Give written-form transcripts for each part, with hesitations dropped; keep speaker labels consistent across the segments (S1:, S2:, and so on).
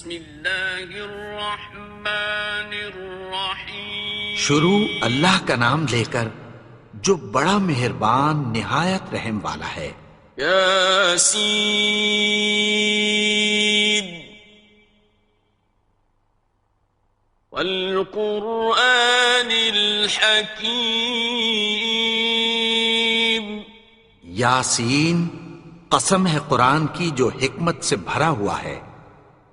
S1: بسم اللہ الرحمن الرحیم.
S2: شروع اللہ کا نام لے کر جو بڑا مہربان نہایت رحم والا ہے.
S1: یاسین والقرآن الحکیم.
S2: یاسین، قسم ہے قرآن کی جو حکمت سے بھرا ہوا ہے.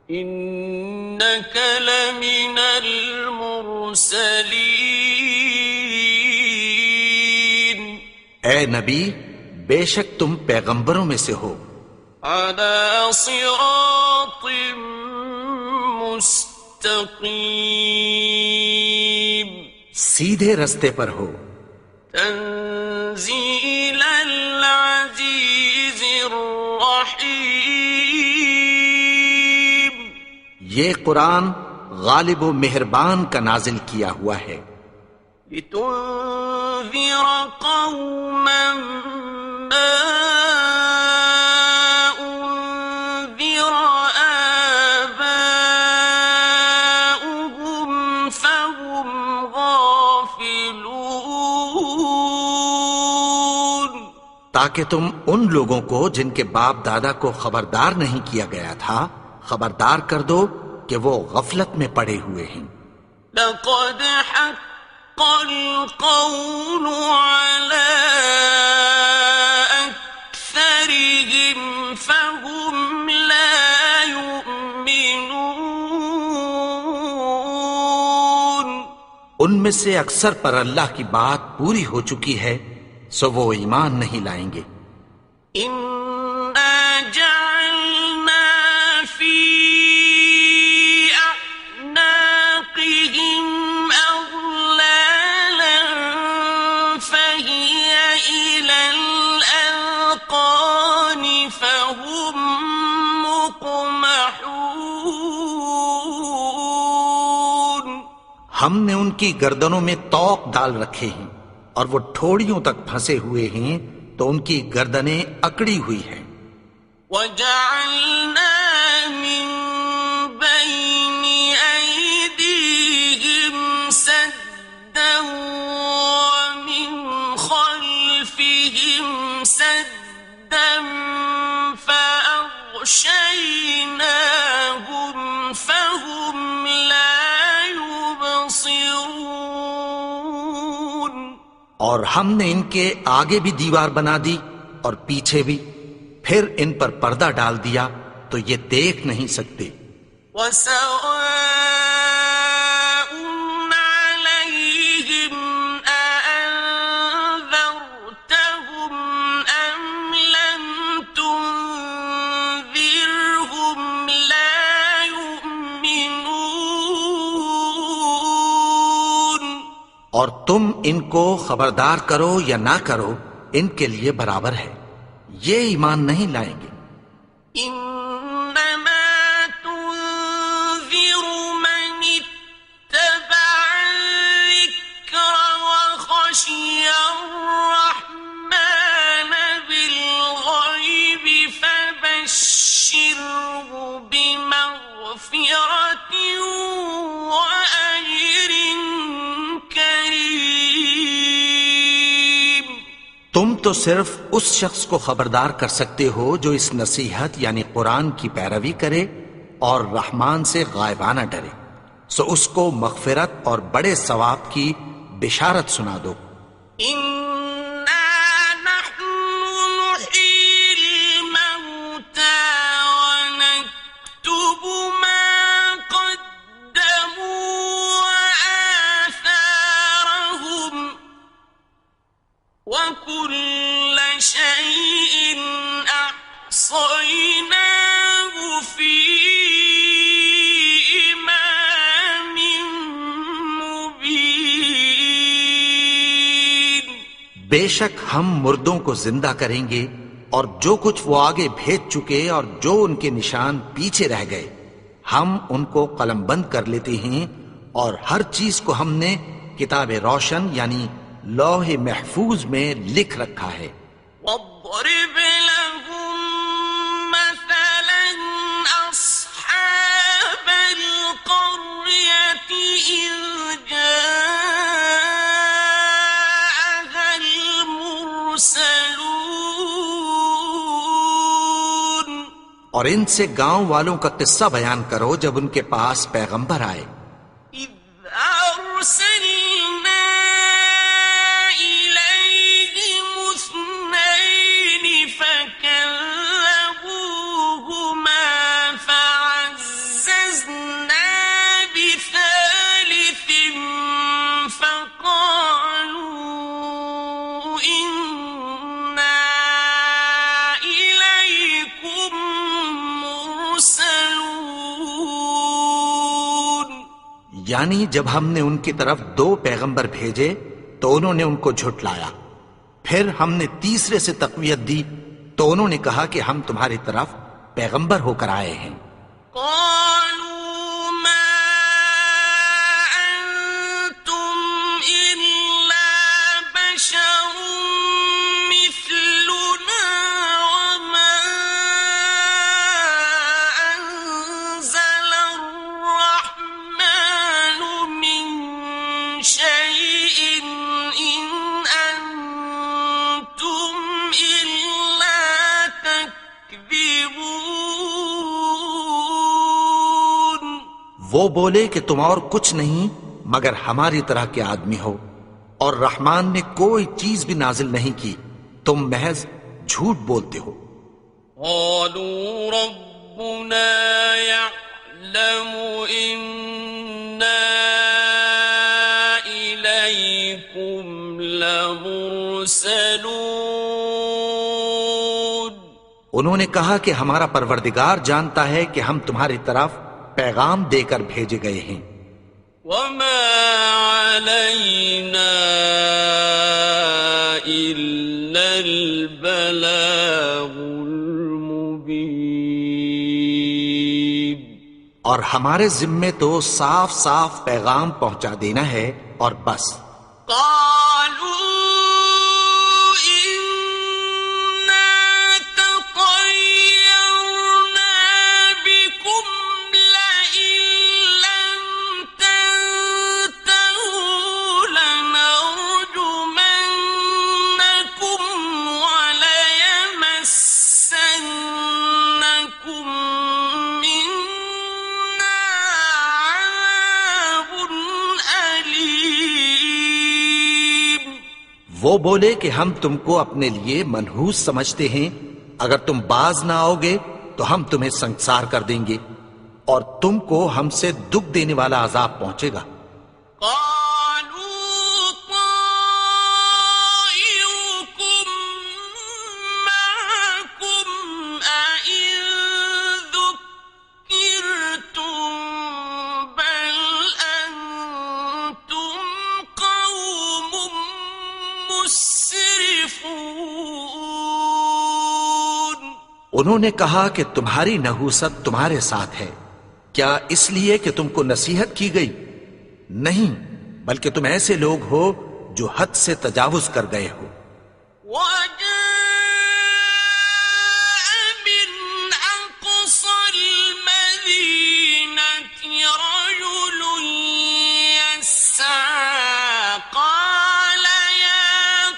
S1: انک لمن المرسلین.
S2: اے نبی، بے شک تم پیغمبروں میں سے ہو.
S1: علی صراط مستقیم.
S2: سیدھے رستے پر ہو.
S1: تنزیل العزیز الرحیم.
S2: یہ قرآن غالب و مہربان کا نازل کیا ہوا ہے.
S1: لتنذر قوما ما انذر آباؤهم فهم غافلون.
S2: تاکہ تم ان لوگوں کو جن کے باپ دادا کو خبردار نہیں کیا گیا تھا خبردار کر دو کہ وہ غفلت میں پڑے ہوئے ہیں.
S1: لقد حق القول على أكثرهم فهم لا يؤمنون.
S2: ان میں سے اکثر پر اللہ کی بات پوری ہو چکی ہے سو وہ ایمان نہیں لائیں گے.
S1: إنا جعلنا في أعناقهم أغلالا فهي إلى الأذقان فهم مقمحون.
S2: ہم نے ان کی گردنوں میں طوق ڈال رکھے ہیں اور وہ ٹھوڑیوں تک پھنسے ہوئے ہیں تو ان کی گردنیں اکڑی ہوئی ہیں.
S1: وَجَعَلْنَا مِن بَيْنِ أَيْدِيهِمْ سَدًّا وَمِنْ خَلْفِهِمْ سَدًّا فَأَغْشَيْنَاهُمْ فَهُمْ لَا يُبْصِرُونَ.
S2: اور ہم نے ان کے آگے بھی دیوار بنا دی اور پیچھے بھی، پھر ان پر پردہ ڈال دیا تو یہ دیکھ نہیں سکتے.
S1: وَسَوَاءٌ عَلَيْهِمْ أَأَنذَرْتَهُمْ أَمْ لَمْ تُنذِرْهُمْ لَا يُؤْمِنُونَ.
S2: اور تم ان کو خبردار کرو یا نہ کرو ان کے لیے برابر ہے، یہ ایمان نہیں لائیں گے.
S1: إنما تنذر من اتبع الذكر وخشي الرحمن بالغيب فبشره بمغفرة وأجر كريم.
S2: تم تو صرف اس شخص کو خبردار کر سکتے ہو جو اس نصیحت یعنی قرآن کی پیروی کرے اور رحمان سے غائبانہ ڈرے، سو اس کو مغفرت اور بڑے ثواب کی بشارت سنا دو.
S1: إنا نحن نحيي الموتى ونكتب ما قدموا وآثارهم وكل شيء أحصيناه في إمام مبين.
S2: بے شک ہم مردوں کو زندہ کریں گے اور جو کچھ وہ آگے بھیج چکے اور جو ان کے نشان پیچھے رہ گئے ہم ان کو قلم بند کر لیتے ہیں، اور ہر چیز کو ہم نے کتاب روشن یعنی لوح محفوظ میں لکھ رکھا ہے.
S1: واضرب لهم مثلا أصحاب
S2: اور ان سے گاؤں والوں کا قصہ بیان کرو جب ان کے پاس پیغمبر آئے.
S1: إذ أرسلنا إليهم اثنين فكذبوهما فعززنا بثالث فقالوا إنا إليكم مرسلون.
S2: یعنی جب ہم نے ان کی طرف 2 پیغمبر بھیجے تو انہوں نے ان کو جھٹلایا. پھر ہم نے تیسرے سے تقویت دی تو انہوں نے کہا کہ ہم تمہاری طرف پیغمبر ہو کر آئے ہیں.
S1: قالوا ما أنتم إلا بشر مثلنا وما أنزل الرحمن من شيء إن أنتم إلا تكذبون.
S2: وہ بولے کہ تم اور کچھ نہیں مگر ہماری طرح کے آدمی ہو، اور رحمان نے کوئی چیز بھی نازل نہیں کی، تم محض جھوٹ بولتے ہو.
S1: قالوا ربنا يعلم إنا إليكم لمرسلون.
S2: انہوں نے کہا کہ ہمارا پروردگار جانتا ہے کہ ہم تمہاری طرف پیغام دے کر بھیجے گئے ہیں.
S1: وما علينا إلا البلاغ المبين.
S2: اور ہمارے ذمے تو صاف صاف پیغام پہنچا دینا ہے اور بس.
S1: قالوا إنا تطيرنا بكم لئن لم تنتهوا لنرجمنكم وليمسنكم منا عذاب أليم.
S2: وہ بولے کہ ہم تم کو اپنے لیے منحوس سمجھتے ہیں، اگر تم باز نہ آؤ گے تو ہم تمہیں سنگسار کر دیں گے اور تم کو ہم سے دکھ دینے والا عذاب پہنچے گا.
S1: قالوا طائركم معكم أئن ذكرتم بل أنتم قوم مسرفون.
S2: انہوں نے کہا کہ تمہاری نحوست تمہارے ساتھ ہے، کیا اس لیے کہ تم کو نصیحت کی گئی؟ نہیں، بلکہ تم ایسے لوگ ہو جو حد سے تجاوز کر گئے ہو.
S1: وجاء من أقصى المدينة رجل يسعى قال يا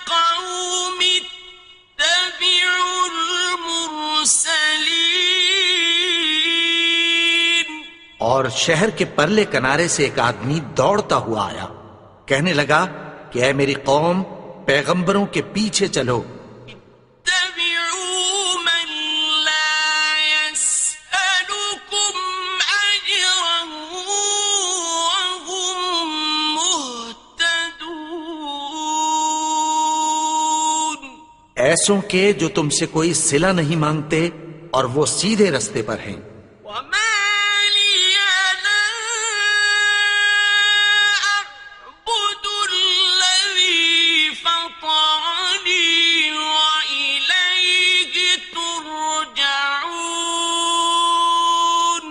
S1: قوم اتبعوا المرسلين.
S2: اور شہر کے پرلے کنارے سے ایک آدمی دوڑتا ہوا آیا، کہنے لگا کہ اے میری قوم، پیغمبروں کے پیچھے چلو.
S1: اتبعوا من لا يسألكم أجرا وهم مهتدون.
S2: ایسوں کے جو تم سے کوئی صلہ نہیں مانگتے اور وہ سیدھے رستے پر ہیں.
S1: وما لي لا أعبد الذي فطرني وإليه ترجعون.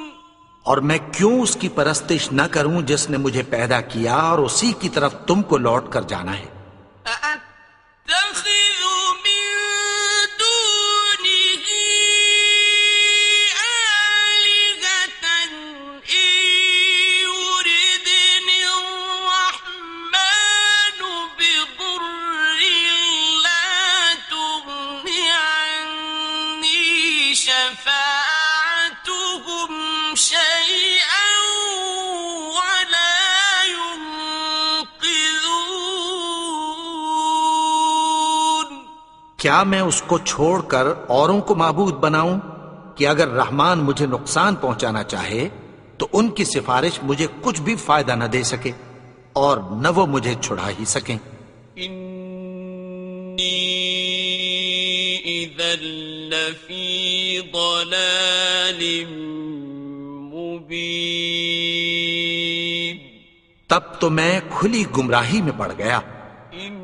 S2: اور میں کیوں اس کی پرستش نہ کروں جس نے مجھے پیدا کیا اور اسی کی طرف تم کو لوٹ کر جانا ہے.
S1: أأتخذ من دونه آلهة إن يردني الرحمن بضر لا تغن عني شفاعتهم
S2: کیا میں اس کو چھوڑ کر اوروں کو معبود بناؤں کہ اگر رحمان مجھے نقصان پہنچانا چاہے تو ان کی سفارش مجھے کچھ بھی فائدہ نہ دے سکے اور نہ وہ مجھے چھڑا ہی سکیں۔
S1: إني إذا لفي ضلال مبين
S2: تب تو میں کھلی گمراہی میں پڑ گیا۔
S1: إني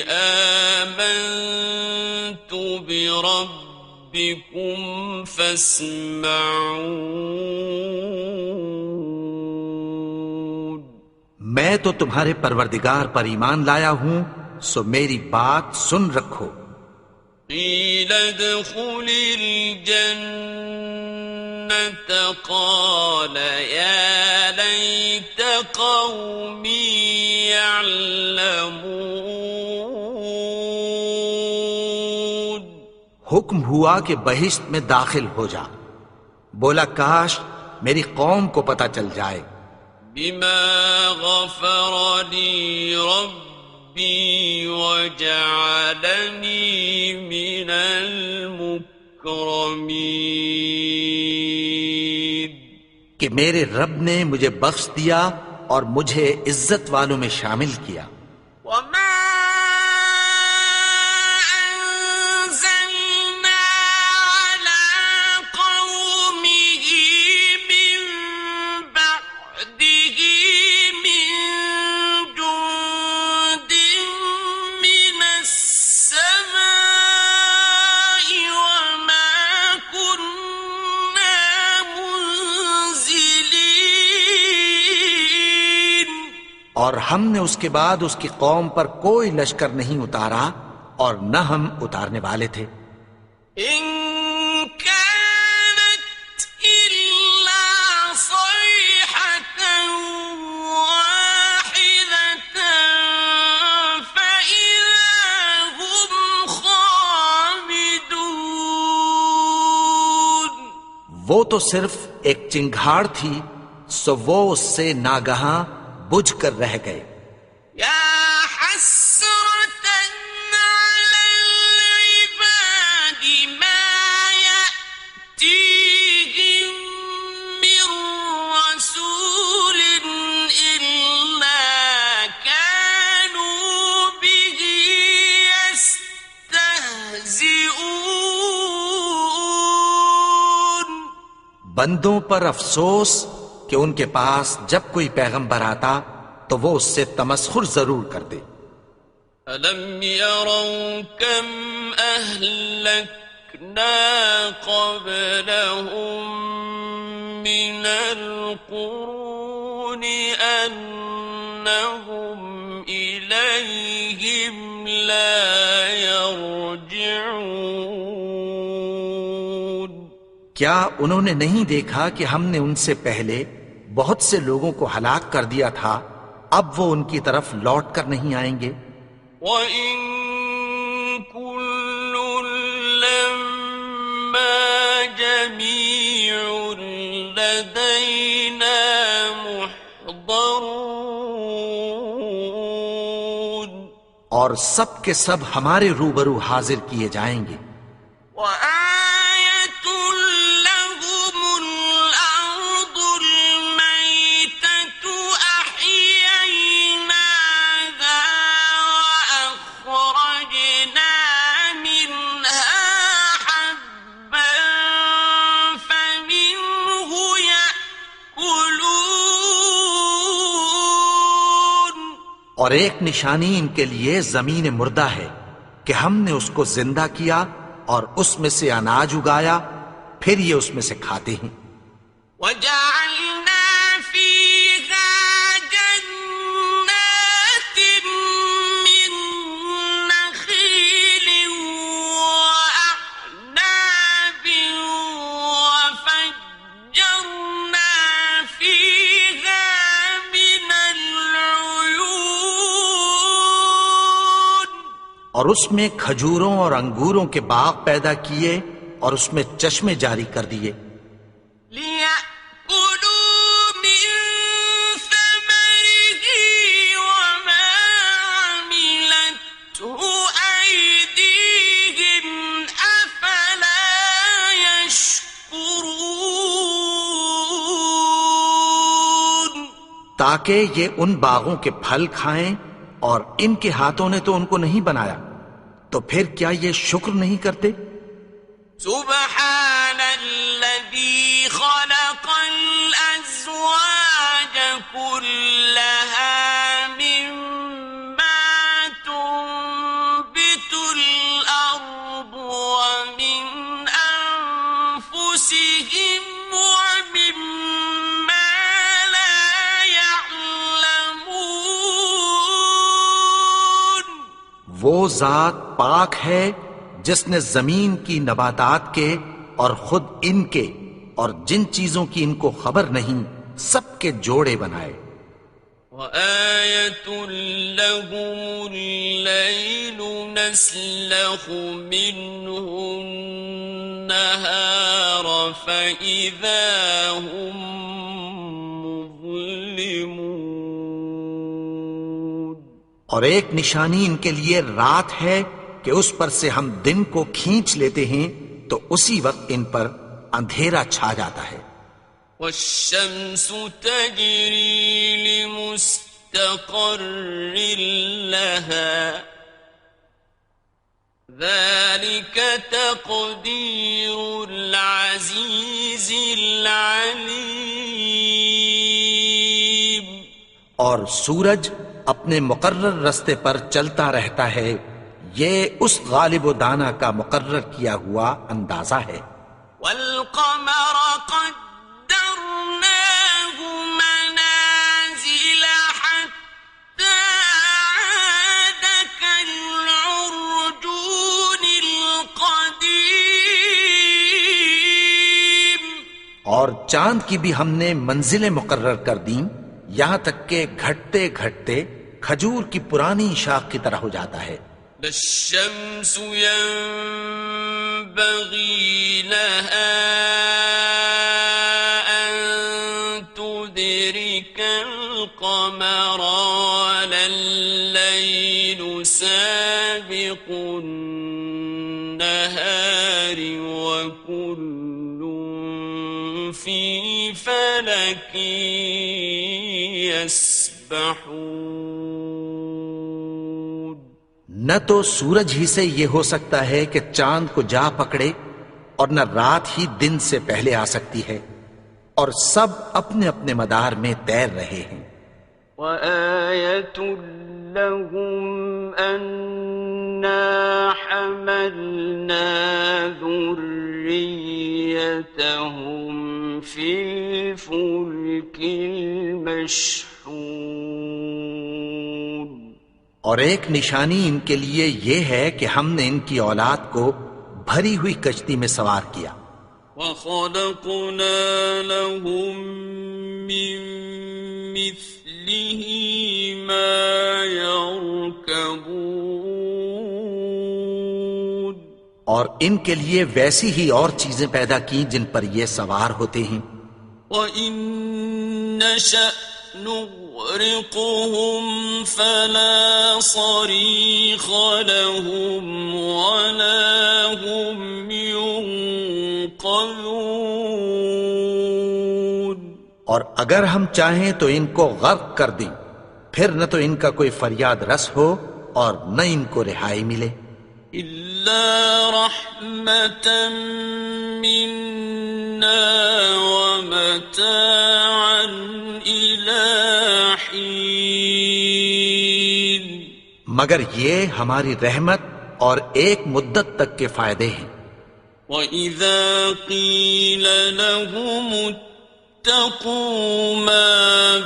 S1: آمنت بربكم فاسمعون
S2: میں تو تمہارے پروردگار پر ایمان لایا ہوں، سو میری بات سن رکھو۔
S1: قيل ادخل الجنة قال يا ليت قومي يعلمون
S2: حکم ہوا کہ بہشت میں داخل ہو جا، بولا کاش میری قوم کو پتہ چل جائے۔
S1: بما غفر لي ربي وجعلني من المكرمين
S2: کہ میرے رب نے مجھے بخش دیا اور مجھے عزت والوں میں شامل کیا۔
S1: وما أنزلنا على قومه من بعده من جند من السماء وما كنا منزلين
S2: اور ہم نے اس کے بعد اس کی قوم پر کوئی لشکر نہیں اتارا اور نہ ہم اتارنے والے تھے۔
S1: إن كانت إلا صيحة واحدة فإذا هم خامدون
S2: وہ تو صرف ایک چنگھاڑ تھی، سو وہ اس سے ناگہاں بجھ کر رہ گئے۔
S1: يا حسرة على العباد ما يأتيهم من رسول إلا كانوا به يستهزئون
S2: بندوں پر افسوس کہ ان کے پاس جب کوئی پیغمبر آتا تو وہ اس سے تمسخر ضرور کرتے۔
S1: ألم يروا كم أهلكنا قبلهم من القرون أنهم إليهم لا يرجعون
S2: کیا انہوں نے نہیں دیکھا کہ ہم نے ان سے پہلے بہت سے لوگوں کو ہلاک کر دیا تھا، اب وہ ان کی طرف لوٹ کر نہیں آئیں گے؟
S1: وَإِن كُلٌّ لَّمَّا جَمِيعٌ لَّدَيْنَا مُحْضَرُونَ
S2: اور سب کے سب ہمارے روبرو حاضر کیے جائیں گے۔
S1: وَآيَةٌ لَّهُمُ الْأَرْضُ الْمَيْتَةُ أَحْيَيْنَاهَا وَأَخْرَجْنَا مِنْهَا حَبًّا فَمِنْهُ يَأْكُلُونَ
S2: اور ایک نشانی ان کے لیے زمین مردہ ہے کہ ہم نے اس کو زندہ کیا اور اس میں سے اناج اگایا، پھر یہ اس میں سے کھاتے ہیں۔
S1: وَجَعَلْنَا فِيهَا جَنَّاتٍ مِّن نَّخِيلٍ وَأَعْنَابٍ وَفَجَّرْنَا فِيهَا مِنَ الْعُيُونِ
S2: اور اس میں کھجوروں اور انگوروں کے باغ پیدا کیے اور اس میں چشمے جاری کر دیے،
S1: لِيَأْكُلُوا مِن ثَمَرِهِ وَمَا عَمِلَتْهُ
S2: تاکہ یہ ان باغوں کے پھل کھائیں، اور ان کے ہاتھوں نے تو ان کو نہیں بنایا، تو پھر کیا یہ شکر نہیں کرتے؟
S1: سبحان الذي خلق الأزواج كلها مما تنبت الأرض ومن أنفسهم ومما لا يعلمون.
S2: وہ ذات پاک ہے جس نے زمین کی نباتات کے اور خود ان کے اور جن چیزوں کی ان کو خبر نہیں سب کے جوڑے بنائے.
S1: وَآيَةٌ لَهُمُ اللَّيْلُ نَسْلَخُ مِنْهُ النَّهَارَ فَإِذَا هُمْ مُظْلِمُونَ.
S2: اور ایک نشانی ان کے لیے رات ہے کہ اس پر سے ہم دن کو کھینچ لیتے ہیں تو اسی وقت ان پر اندھیرا چھا جاتا ہے.
S1: وَالشَّمْسُ تَجْرِي لِمُسْتَقَرٍّ لَهَا ذَلِكَ تَقْدِيرُ الْعَزِيزِ الْعَلِيمِ.
S2: اور سورج اپنے مقرر رستے پر چلتا رہتا ہے، یہ اس غالب و دانا کا مقرر کیا ہوا اندازہ ہے.
S1: وَالْقَمَرَ قَدَّرْنَاهُ مَنَازِلَ حَتَّى عَادَ كَالْعُرْجُونِ الْقَدِيمِ.
S2: اور چاند کی بھی ہم نے منزلیں مقرر کر دیں، یہاں تک کہ گھٹتے گھٹتے کھجور کی پرانی شاخ کی طرح ہو جاتا ہے.
S1: لا الشمس ينبغي لها أن تدرك القمر ولا الليل سابق النهار وكل في فلك يسبحون.
S2: نہ تو سورج ہی سے یہ ہو سکتا ہے کہ چاند کو جا پکڑے، اور نہ رات ہی دن سے پہلے آ سکتی ہے، اور سب اپنے اپنے مدار میں تیر رہے ہیں.
S1: وَآيَةٌ لَهُمْ أَنَّا حَمَلْنَا ذُرِّيَّتَهُمْ فِي الْفُلْكِ الْمَشْحُونِ.
S2: اور ایک نشانی ان کے لیے یہ ہے کہ ہم نے ان کی اولاد کو بھری ہوئی کشتی میں سوار کیا.
S1: وَخَلَقْنَا لَهُم مِّن مِّثْلِهِ مَا يَرْكَبُونَ.
S2: اور ان کے لیے ویسی ہی اور چیزیں پیدا کی جن پر یہ سوار ہوتے ہیں.
S1: وَإِن نَّشَأْ نُغْرِقْهُمْ فَلَا صَرِيخَ لَهُمْ وَلَا هُمْ يُنقَذُونَ.
S2: اور اگر ہم چاہیں تو ان کو غرق کر دیں، پھر نہ تو ان کا کوئی فریاد رس ہو اور نہ ان کو رہائی ملے.
S1: إِلَّا رَحْمَةً مِّنَّا وَمَتَاعًا إِلَىٰ حِينٍ.
S2: مگر یہ ہماری رحمت اور ایک مدت تک کے فائدے ہیں.
S1: وَإِذَا قِيلَ لَهُمُ اتَّقُوا مَا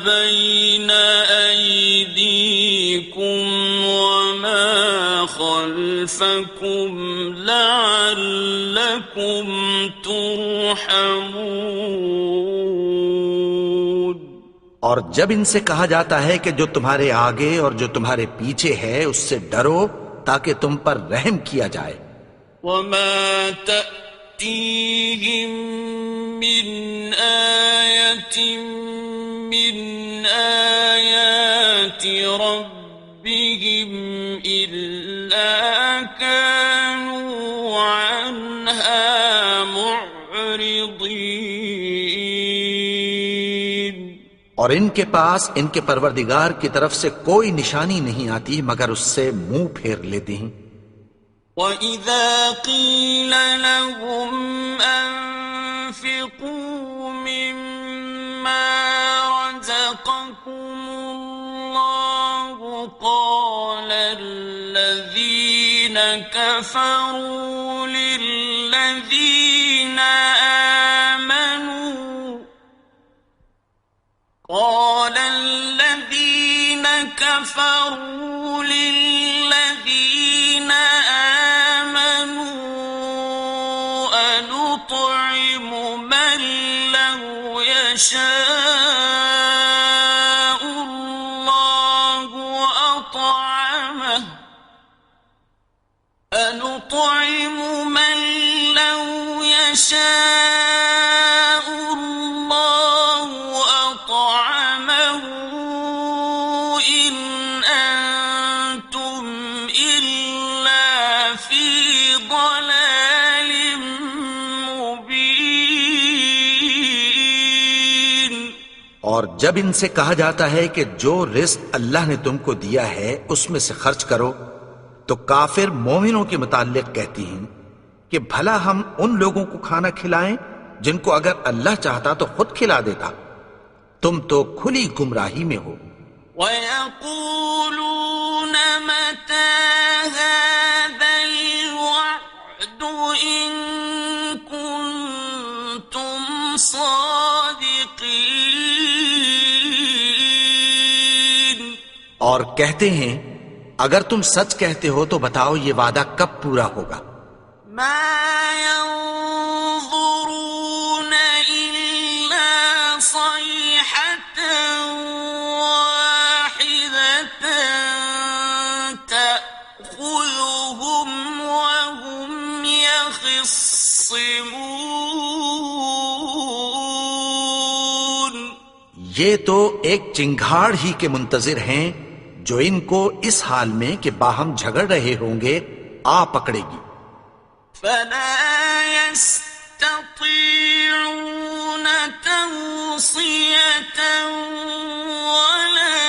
S1: بَيْنَ أَيْدِيكُمْ وَمَا خَلْفَكُمْ لَعَلَّكُمْ تُرْحَمُونَ.
S2: اور جب ان سے کہا جاتا ہے کہ جو تمہارے آگے اور جو تمہارے پیچھے ہے اس سے ڈرو تاکہ تم پر رحم کیا جائے.
S1: وَمَا تَأْتِيهِم مِّنْ آيَةٍ مِّنْ آيَاتِ رَبِّهِمْ إِلَّا كَانُوا عَنْهَا مُعْرِضِينَ.
S2: اور ان کے پاس ان کے پروردگار کی طرف سے کوئی نشانی نہیں آتی مگر اس سے منہ پھیر لیتے ہیں۔
S1: وَإِذَا قِيلَ لَهُمْ أَنفِقُوا مِمَّا رَزَقَكُمُ اللَّهُ قَالَ الَّذِينَ كَفَرُوا لِلَّذِينَ آمَنُوا أَنُطْعِمُ مَن لَّوْ يَشَاءُ اللَّهُ أَطْعَمَهُ إِنْ أَنْتُمْ إِلَّا فِي ضَلَالٍ مُبِينٍ۔
S2: اور جب ان سے کہا جاتا ہے کہ جو رزق اللہ نے تم کو دیا ہے اس میں سے خرچ کرو، تو کافر مومنوں کے متعلق کہتی ہیں کہ بھلا ہم ان لوگوں کو کھانا کھلائیں جن کو اگر اللہ چاہتا تو خود کھلا دیتا، تم تو کھلی گمراہی میں ہو۔
S1: وَيَقُولُونَ مَتَى هَذَا الْوَعْدُ إِن كُنتُمْ صَادِقِينَ۔
S2: اور کہتے ہیں اگر تم سچ کہتے ہو تو بتاؤ یہ وعدہ کب پورا ہوگا؟
S1: مَا يَنظُرُونَ إِلَّا صَيْحَةً وَاحِدَةً تَأْخُذُهُمْ وَهُمْ يَخِصِّمُونَ۔
S2: یہ تو ایک چنگھاڑ ہی کے منتظر ہیں جو ان کو اس حال میں کہ باہم جھگڑ رہے ہوں گے آ پکڑے گی۔
S1: فَلَا يَسْتَطِيعُونَ تَوْصِيَةً وَلَا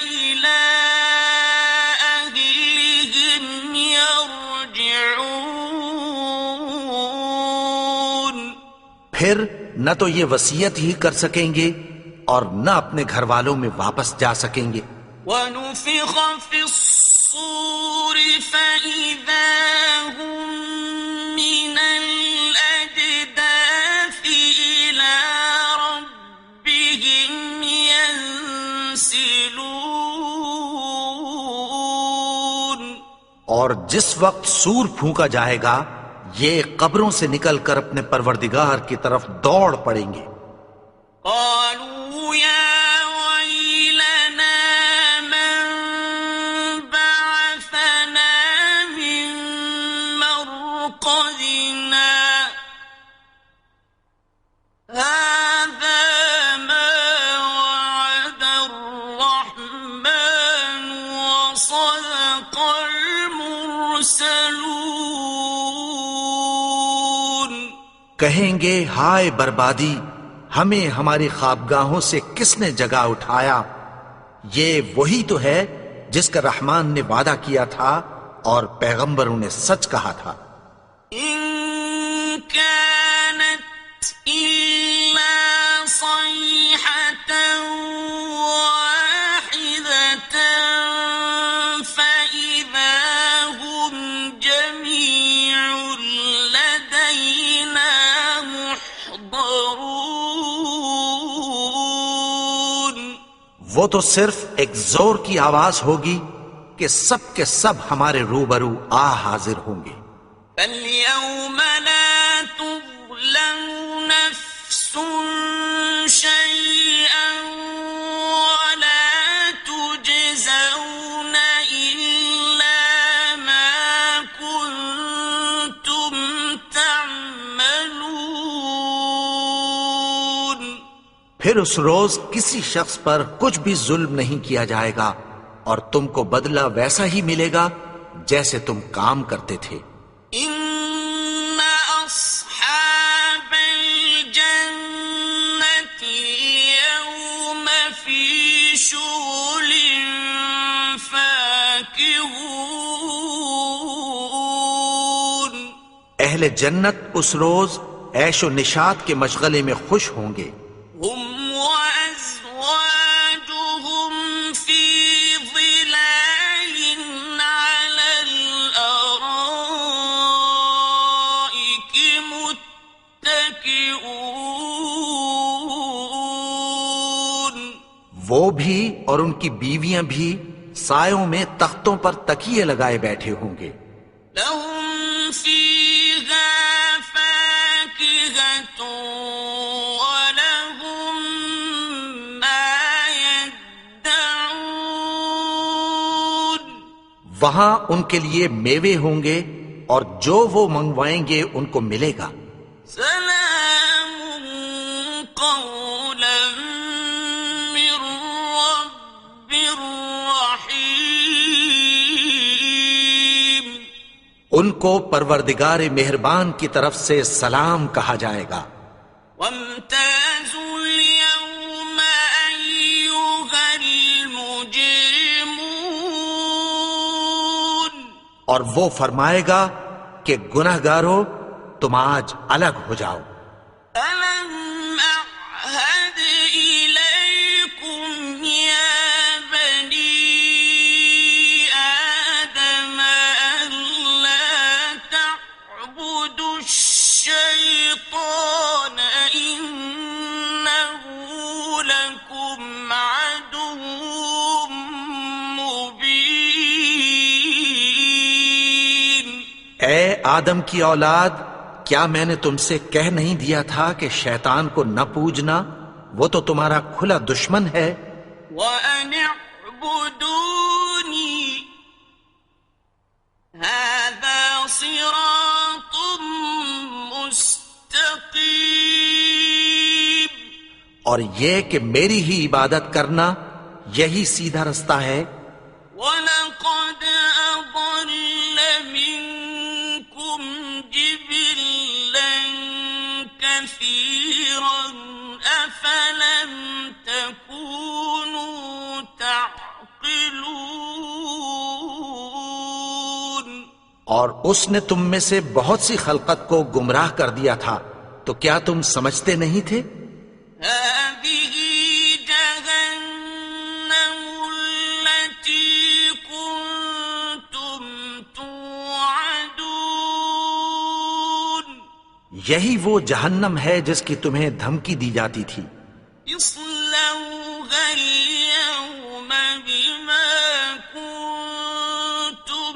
S1: إِلَىٰ أَهْلِهِمْ يَرْجِعُونَ۔
S2: پھر نہ تو یہ وصیت ہی کر سکیں گے اور نہ اپنے گھر والوں میں واپس جا سکیں گے۔
S1: وَنُفِخَ فِي الصُّورِ فَإِذَا هُم مِّنَ الْأَجْدَاثِ إِلَىٰ رَبِّهِمْ يَنسِلُونَ۔
S2: اور جس وقت سور پھونکا جائے گا یہ قبروں سے نکل کر اپنے پروردگار کی طرف دوڑ پڑیں گے۔
S1: قالوا يا ويلنا من بعثنا من مرقدنا هذا ما وعد الرحمن وصدق المرسلون۔
S2: کہیں گے ہائے بربادی، ہمیں ہماری خوابگاہوں سے کس نے جگا اٹھایا؟ یہ وہی تو ہے جس کا رحمان نے وعدہ کیا تھا اور پیغمبروں نے سچ کہا تھا۔
S1: إن كانت إلا صيحة واحدة فإذا هم جميع لدينا محضرون۔
S2: وہ تو صرف ایک زور کی آواز ہوگی کہ سب کے سب ہمارے روبرو آ حاضر ہوں گے۔
S1: فَالْيَوْمَ لَا تُظْلَمُ نَفْسٌ شَيْئًا وَلَا تُجْزَوْنَ إِلَّا مَا كُنتُمْ تَعْمَلُونَ۔
S2: پھر اس روز کسی شخص پر کچھ بھی ظلم نہیں کیا جائے گا اور تم کو بدلہ ویسا ہی ملے گا جیسے تم کام کرتے تھے۔
S1: إِنَّ أَصْحَابَ الْجَنَّةِ الْيَوْمَ
S2: اہل جنت اس روز عیش و نشاط کے مشغلے میں خوش ہوں گے.
S1: هم وأزواجهم في ظلال على الأرائك متكئون.
S2: وہ بھی اور ان کی بیویاں بھی سایوں میں تختوں پر تکیے لگائے بیٹھے ہوں گے.
S1: لهم فيها فاكهة ولهم ما يدعون.
S2: وہاں ان کے لیے میوے ہوں گے اور جو وہ منگوائیں گے ان کو ملے گا.
S1: سلام قولا من رب رحيم.
S2: ان کو پروردگار مہربان کی طرف سے سلام کہا جائے گا.
S1: وامتازوا اليوم أيها المجرمون.
S2: اور وہ فرمائے گا کہ گنہگارو تم آج الگ ہو جاؤ.
S1: ألم أعهد إليكم يا بني آدم ألا تعبدوا الشيطان إنه لكم عدو مبين.
S2: اے آدم کی اولاد، کیا میں نے تم سے کہہ نہیں دیا تھا کہ شیطان کو نہ پوجنا؟ وہ تو تمہارا کھلا دشمن ہے.
S1: وَأَنِ اعْبُدُونِي هَذَا صِرَاطٌ مُسْتَقِيمٌ.
S2: اور یہ کہ میری ہی عبادت کرنا یہی سیدھا رستہ ہے.
S1: وَلَقَدْ أَضَلَّ مِنكُمْ جِبِلًّا كَثِيرًا أَفَلَمْ تَكُونُوا تَعْقِلُونَ.
S2: اور اس نے تم میں سے بہت سی خلقت کو گمراہ کر دیا تھا، تو کیا تم سمجھتے نہیں تھے؟
S1: هذه جهنم التي كنتم توعدون.
S2: یہی وہ جہنم ہے جس کی تمہیں دھمکی دی جاتی تھی.
S1: اصلوها اليوم بما كنتم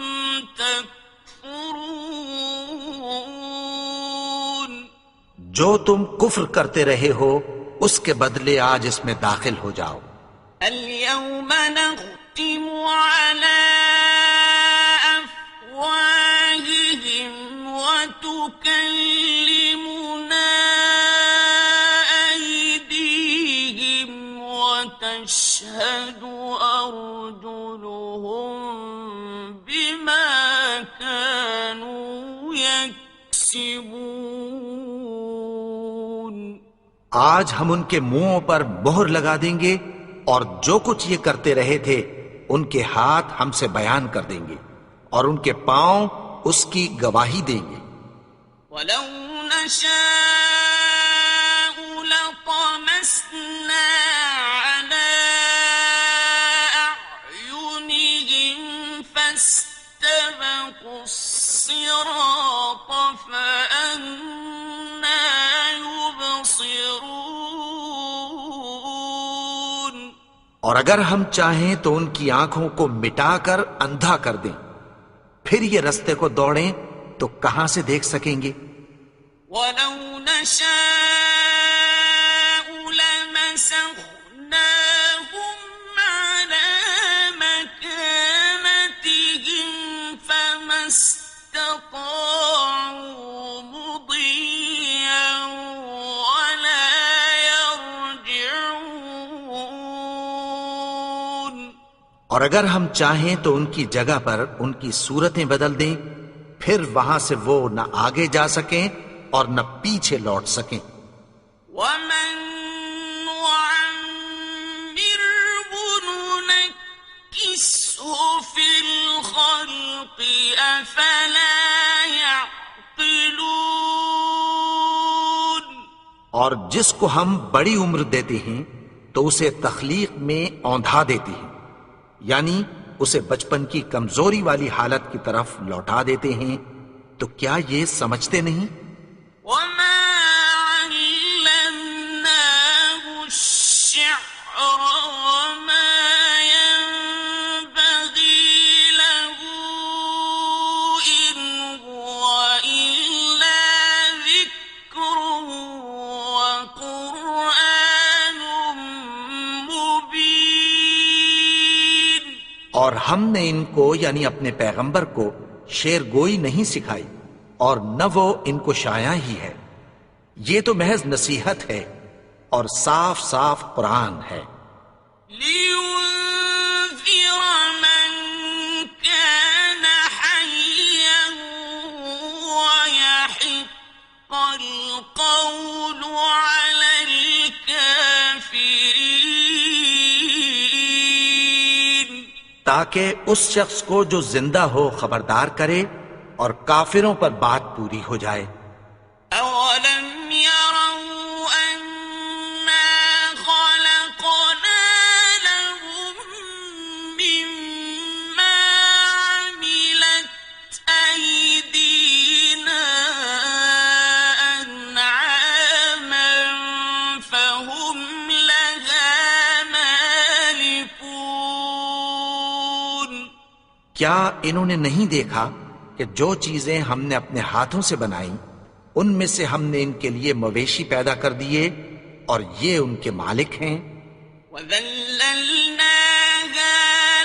S1: تكفرون.
S2: جو تم کفر کرتے رہے ہو اس کے بدلے آج اس میں داخل ہو جاؤ.
S1: اليوم نختم على أفواههم وتكلمنا أيديهم وتشهد أرجلهم بما كانوا يكسبون.
S2: آج ہم ان کے منہوں پر مہر لگا دیں گے اور جو کچھ یہ کرتے رہے تھے ان کے ہاتھ ہم سے بیان کر دیں گے اور ان کے پاؤں اس کی گواہی دیں گے.
S1: ولو نشاء لطمسنا على أعينهم فاستبقوا الصراط فأنى يبصرون.
S2: اور اگر ہم چاہیں تو ان کی آنکھوں کو مٹا کر اندھا کر دیں، پھر یہ رستے کو دوڑیں تو کہاں سے دیکھ سکیں گے؟
S1: ولو نشاء لمسخناهم على مكانتهم فما استطاعوا مضيا ولا يرجعون.
S2: اور اگر ہم چاہیں تو ان کی جگہ پر ان کی صورتیں بدل دیں، پھر وہاں سے وہ نہ آگے جا سکیں اور نہ پیچھے لوٹ سکیں.
S1: ومن نعمره ننكسه في الخلق أفلا يعقلون.
S2: اور جس کو ہم بڑی عمر دیتے ہیں تو اسے تخلیق میں اوندھا دیتے ہیں، یعنی اسے بچپن کی کمزوری والی حالت کی طرف لوٹا دیتے ہیں، تو کیا یہ سمجھتے نہیں؟
S1: وما علمناه الشعر وما ينبغي له إن هو إلا ذكر وقرآن مبين.
S2: اور ہم نے ان کو یعنی اپنے پیغمبر کو شعر گوئی نہیں سکھائی، اور نہ وہ ان کو شایع ہی ہے، یہ تو محض نصیحت ہے اور صاف صاف قرآن ہے،
S1: لينذر من كان حيا ويحق القول على الكافرين.
S2: تاکہ اس شخص کو جو زندہ ہو خبردار کرے اور کافروں پر بات پوری ہو جائے.
S1: أولم يروا أنا خلقنا لهم مما عملت أيدينا أنعاما فهم لها مالكون.
S2: کیا انہوں نے نہیں دیکھا کہ جو چیزیں ہم نے اپنے ہاتھوں سے بنائیں ان میں سے ہم نے ان کے لیے مویشی پیدا کر دیے اور یہ ان کے مالک ہیں.
S1: وَذَلَّلْنَاهَا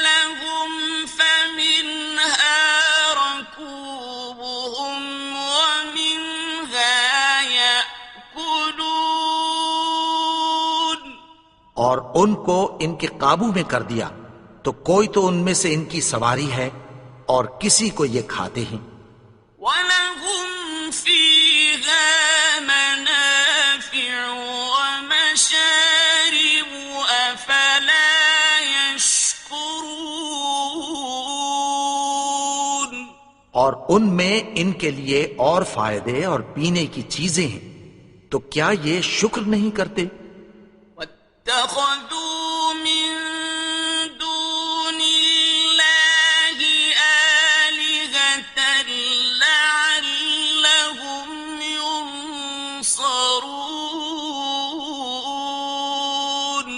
S1: لَهُمْ فَمِنْهَا رَكُوبُهُمْ وَمِنْهَا يَأْكُلُونَ.
S2: اور ان کو ان کے قابو میں کر دیا تو کوئی تو ان میں سے ان کی سواری ہے اور کسی کو یہ کھاتے ہیں.
S1: وَلَهُمْ فِيهَا مَنَافِعُ وَمَشَارِبُ أَفَلَا يَشْكُرُونَ.
S2: اور ان میں ان کے لیے اور فائدے اور پینے کی چیزیں ہیں، تو کیا یہ شکر نہیں کرتے؟
S1: وَاتَّخَذُوا مِن دُونِ اللَّهِ آلِهَةً لَعَلَّهُمْ يُنصَرُونَ.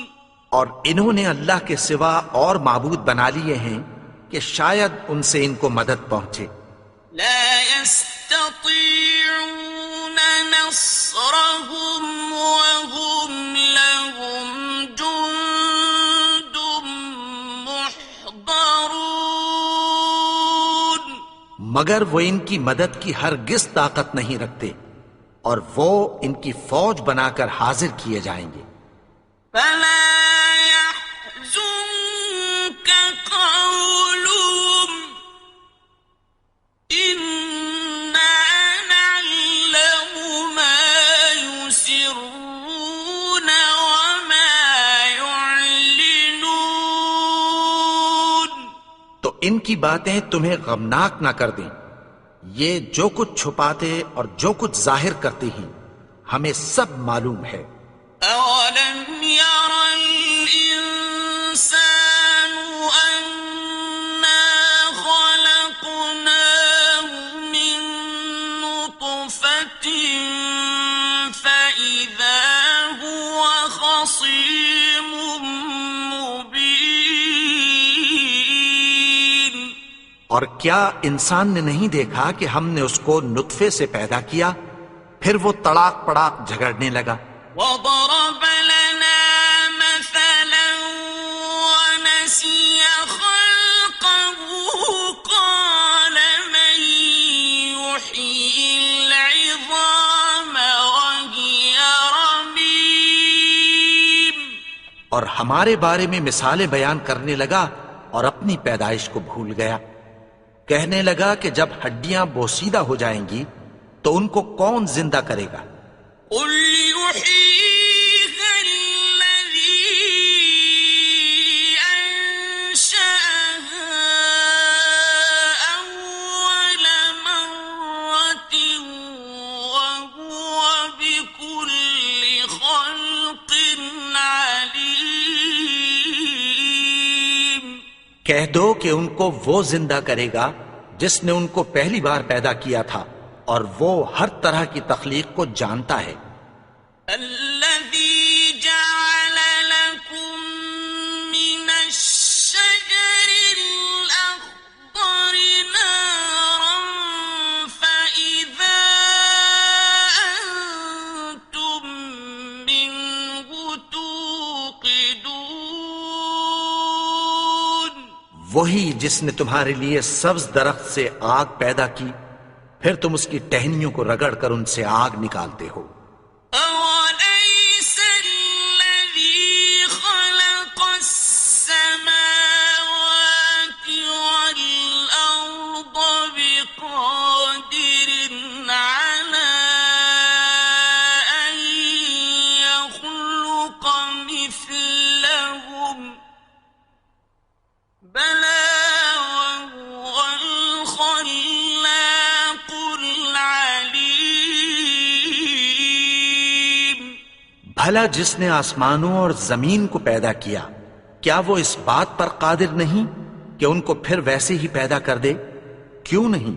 S2: اور انہوں نے اللہ کے سوا اور معبود بنا لیے ہیں کہ شاید ان سے ان کو مدد پہنچے.
S1: لا يستطيعون نصرهم وهم لهم جند محضرون.
S2: مگر وہ ان کی مدد کی ہرگز طاقت نہیں رکھتے اور وہ ان کی فوج بنا کر حاضر کیے جائیں گے.
S1: فلا يحزنك قولهم إنا نعلم ما يسرون وما يعلنون.
S2: تو ان کی باتیں تمہیں غمناک نہ کر دیں، یہ جو کچھ چھپاتے اور جو کچھ ظاہر کرتے ہیں ہمیں سب معلوم ہے.
S1: أولم ير الإنسان أنا خلقناه من نطفة فإذا هو خصيم مبين.
S2: اور کیا انسان نے نہیں دیکھا کہ ہم نے اس کو نطفے سے پیدا کیا، پھر وہ تڑاک پڑاک جھگڑنے لگا.
S1: وضرب لنا مثلا ونسي خلقه قال من يحيي العظام وهي رميم.
S2: اور ہمارے بارے میں مثالیں بیان کرنے لگا اور اپنی پیدائش کو بھول گیا. کہنے لگا کہ جب ہڈیاں بوسیدہ ہو جائیں گی تو ان کو کون زندہ کرے گا؟
S1: قل يحييها الذي أنشأها أول مرة
S2: کہہ دو کہ ان کو وہ زندہ کرے گا جس نے ان کو پہلی بار پیدا کیا تھا، اور وہ ہر طرح کی تخلیق کو جانتا ہے۔
S1: الذي جعل لكم من الشجر الأخضر نارا فإذا أنتم منه توقدون،
S2: وہی جس نے تمہارے لیے سبز درخت سے آگ پیدا کی، پھر تم اس کی ٹہنیوں کو رگڑ کر ان سے آگ نکالتے ہو۔
S1: أوليس الذي خلق السماوات والأرض بقادر على أن يخلق مثلهم؟ بلى وهو الخلاق العليم۔
S2: بھلا جس نے آسمانوں اور زمین کو پیدا کیا، کیا وہ اس بات پر قادر نہیں کہ ان کو پھر ویسے ہی پیدا کر دے؟ کیوں نہیں؟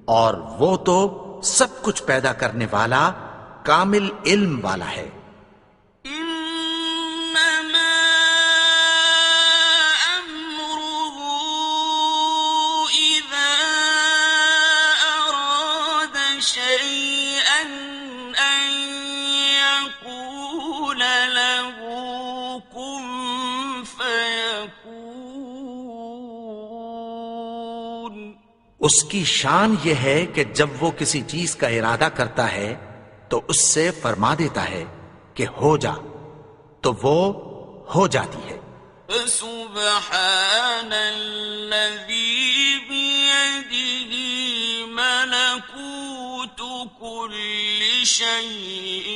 S2: اور وہ تو سب کچھ پیدا کرنے والا، کامل علم والا ہے۔
S1: إنما أمره إذا أراد شيئا أن يقول له كن فيكون۔
S2: اس کی شان یہ ہے کہ جب وہ کسی چیز کا ارادہ کرتا ہے تو اس سے فرما دیتا ہے کہ ہو جا، تو وہ ہو جاتی ہے۔
S1: فسبحان الذي بيده ملكوت كل شيء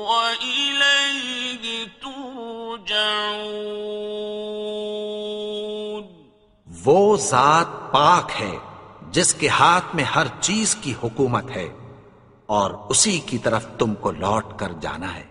S1: وإليه ترجعون۔
S2: وہ ذات پاک ہے جس کے ہاتھ میں ہر چیز کی حکومت ہے، اور اسی کی طرف تم کو لوٹ کر جانا ہے۔